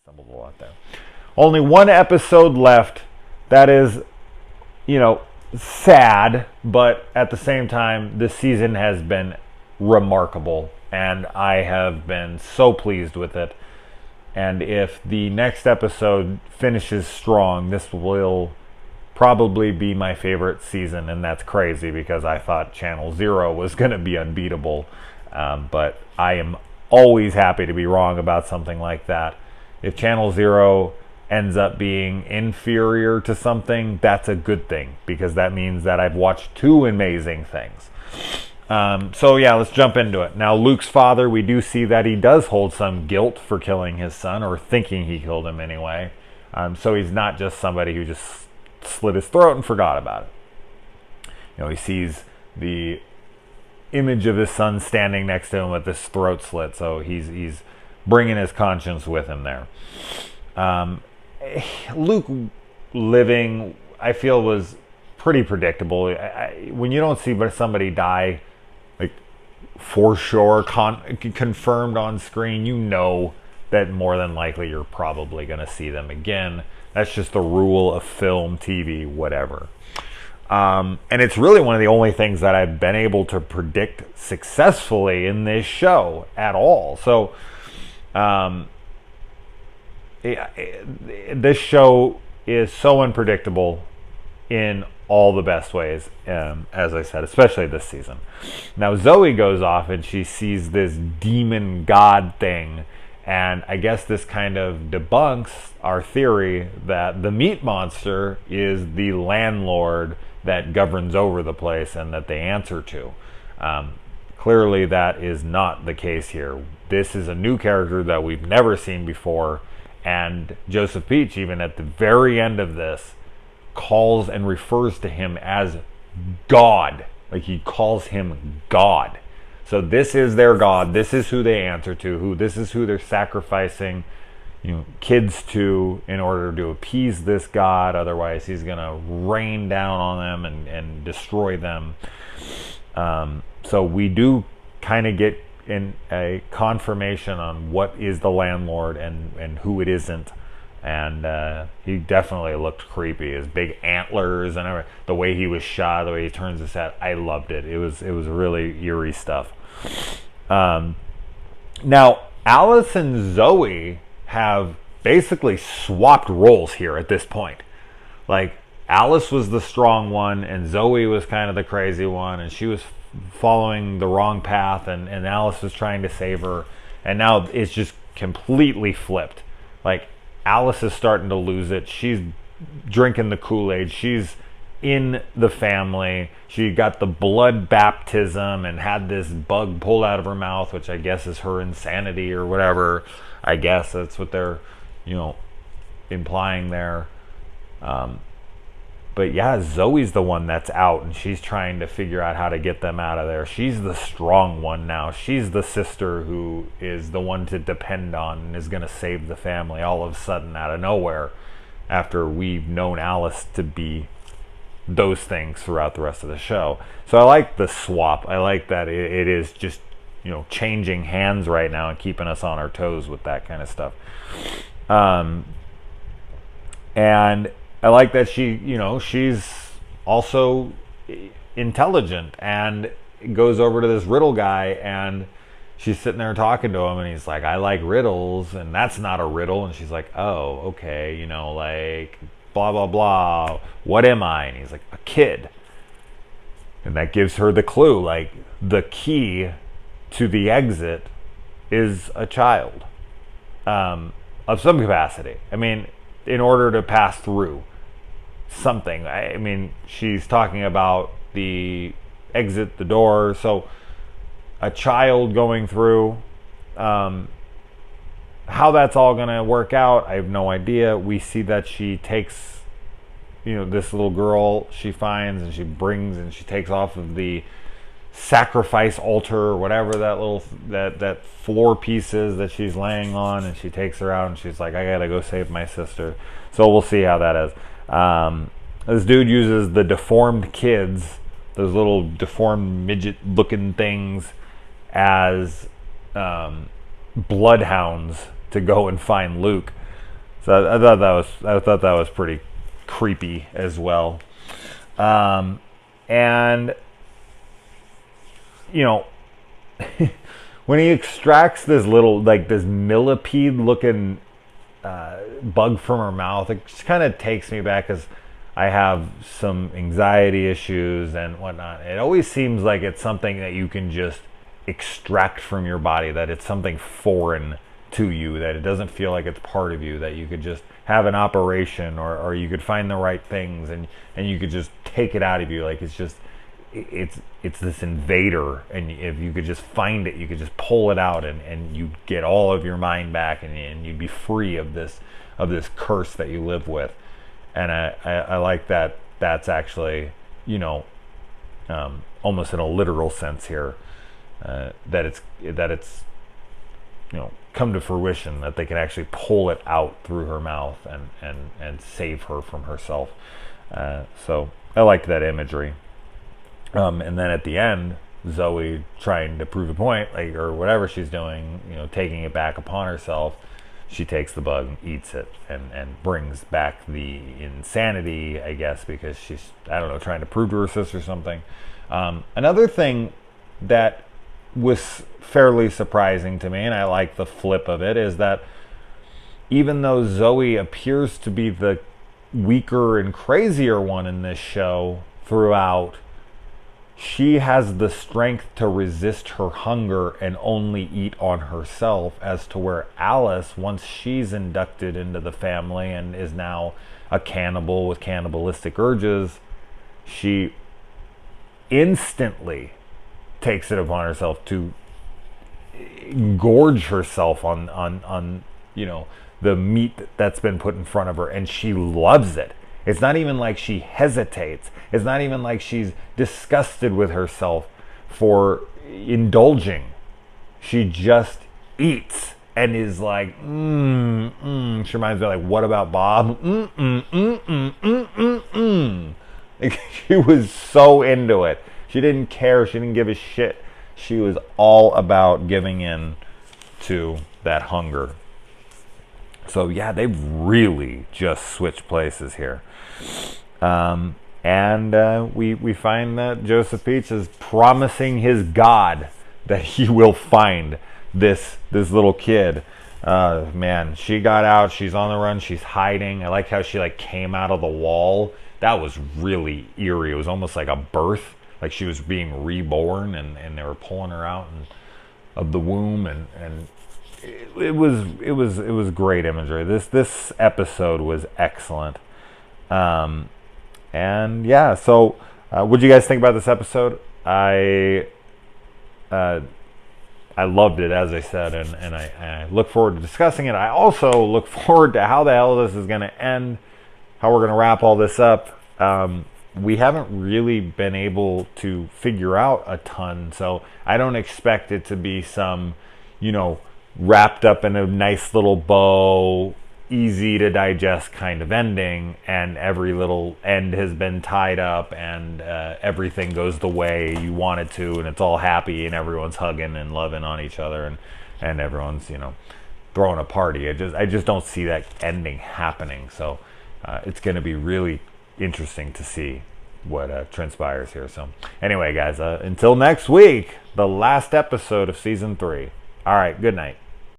Stumbled a lot there. Only one episode left. That is, sad, but at the same time, this season has been remarkable, and I have been so pleased with it. And if the next episode finishes strong, this will probably be my favorite season, and that's crazy because I thought Channel Zero was going to be unbeatable. But I am always happy to be wrong about something like that. If Channel Zero ends up being inferior to something, that's a good thing because that means that I've watched two amazing things. So yeah, let's jump into it. Now, Luke's father, we do see that he does hold some guilt for killing his son, or thinking he killed him anyway. So he's not just somebody who just slit his throat and forgot about it. He sees the image of his son standing next to him with his throat slit, so he's bringing his conscience with him there. Luke living, I feel, was pretty predictable. When you don't see somebody die, like for sure, confirmed on screen, you know that more than likely you're probably going to see them again. That's just the rule of film, TV, whatever. And it's really one of the only things that I've been able to predict successfully in this show at all. So, this show is so unpredictable in all the best ways, as I said, especially this season. Now, Zoe goes off and she sees this demon god thing, and I guess this kind of debunks our theory that the meat monster is the landlord that governs over the place and that they answer to. Clearly, that is not the case here. This is a new character that we've never seen before, and Joseph Peach, even at the very end of this, calls and refers to him as God. Like, he calls him God. So this is their God. This is who they answer to. This is who they're sacrificing, kids to in order to appease this God. Otherwise, he's going to rain down on them and destroy them. So we do kind of get in a confirmation on what is the landlord and who it isn't. And he definitely looked creepy. His big antlers and everything, the way he was shot, the way he turns his head. I loved it. It was really eerie stuff. Now, Alice and Zoe have basically swapped roles here at this point. Like, Alice was the strong one, and Zoe was kind of the crazy one, and she was following the wrong path, and Alice was trying to save her. And now it's just completely flipped. Like, Alice is starting to lose it. She's drinking the Kool-Aid. She's in the family. She got the blood baptism and had this bug pulled out of her mouth, which I guess is her insanity or whatever. I guess that's what they're, implying there. But yeah, Zoe's the one that's out, and she's trying to figure out how to get them out of there. She's the strong one now. She's the sister who is the one to depend on and is going to save the family all of a sudden out of nowhere, after we've known Alice to be those things throughout the rest of the show. So I like the swap. I like that it is just, changing hands right now and keeping us on our toes with that kind of stuff. And I like that she's also intelligent and goes over to this riddle guy, and she's sitting there talking to him, and he's like, I like riddles, and that's not a riddle. And she's like, oh, okay, like blah, blah, blah. What am I? And he's like, a kid. And that gives her the clue, like, the key to the exit is a child of some capacity. I mean, in order to pass through something. I mean, she's talking about the exit, the door. So a child going through, how that's all going to work out, I have no idea. We see that she takes, this little girl she finds, and she brings, and she takes off of the sacrifice altar or whatever that floor piece is that she's laying on, and she takes her out, and she's like, I gotta go save my sister. So we'll see how that is. This dude uses the deformed kids, those little deformed midget looking things, as bloodhounds to go and find Luke. So I thought that was pretty creepy as well. And you know, when he extracts this little, like, this millipede looking bug from her mouth, it just kind of takes me back, because I have some anxiety issues and whatnot. It always seems like it's something that you can just extract from your body, that it's something foreign to you, that it doesn't feel like it's part of you, that you could just have an operation, or you could find the right things and you could just take it out of you. Like, it's this invader, and if you could just find it, you could just pull it out, and you'd get all of your mind back, and you'd be free of this curse that you live with. And I like that. That's actually, almost in a literal sense here, that it's come to fruition, that they can actually pull it out through her mouth and save her from herself. So I liked that imagery. And then at the end, Zoe trying to prove a point, like, or whatever she's doing, taking it back upon herself, she takes the bug and eats it, and brings back the insanity, I guess, because she's, I don't know, trying to prove to her sister something. Another thing that was fairly surprising to me, and I like the flip of it, is that even though Zoe appears to be the weaker and crazier one in this show throughout, she has the strength to resist her hunger and only eat on herself, as to where Alice, once she's inducted into the family and is now a cannibal with cannibalistic urges, she instantly takes it upon herself to gorge herself on the meat that's been put in front of her, and she loves it. It's not even like she hesitates. It's not even like she's disgusted with herself for indulging. She just eats and is like, She reminds me, like, What About Bob? She was so into it. She didn't care. She didn't give a shit. She was all about giving in to that hunger. So yeah, they've really just switched places here. And we find that Joseph Peach is promising his God that he will find this little kid. Man, she got out. She's on the run. She's hiding. I like how she came out of the wall. That was really eerie. It was almost like a birth, like she was being reborn, and they were pulling her out of the womb, and it was great imagery. This episode was excellent. And yeah, so what do you guys think about this episode? I loved it, as I said, and I look forward to discussing it. I also look forward to how the hell this is going to end, how we're going to wrap all this up. We haven't really been able to figure out a ton, so I don't expect it to be some, wrapped up in a nice little bow, easy to digest kind of ending, and every little end has been tied up, and everything goes the way you want it to, and it's all happy, and everyone's hugging and loving on each other, and everyone's throwing a party. I just don't see that ending happening. So it's going to be really interesting to see what transpires here. So anyway, guys, until next week, the last episode of season 3. All right, good night.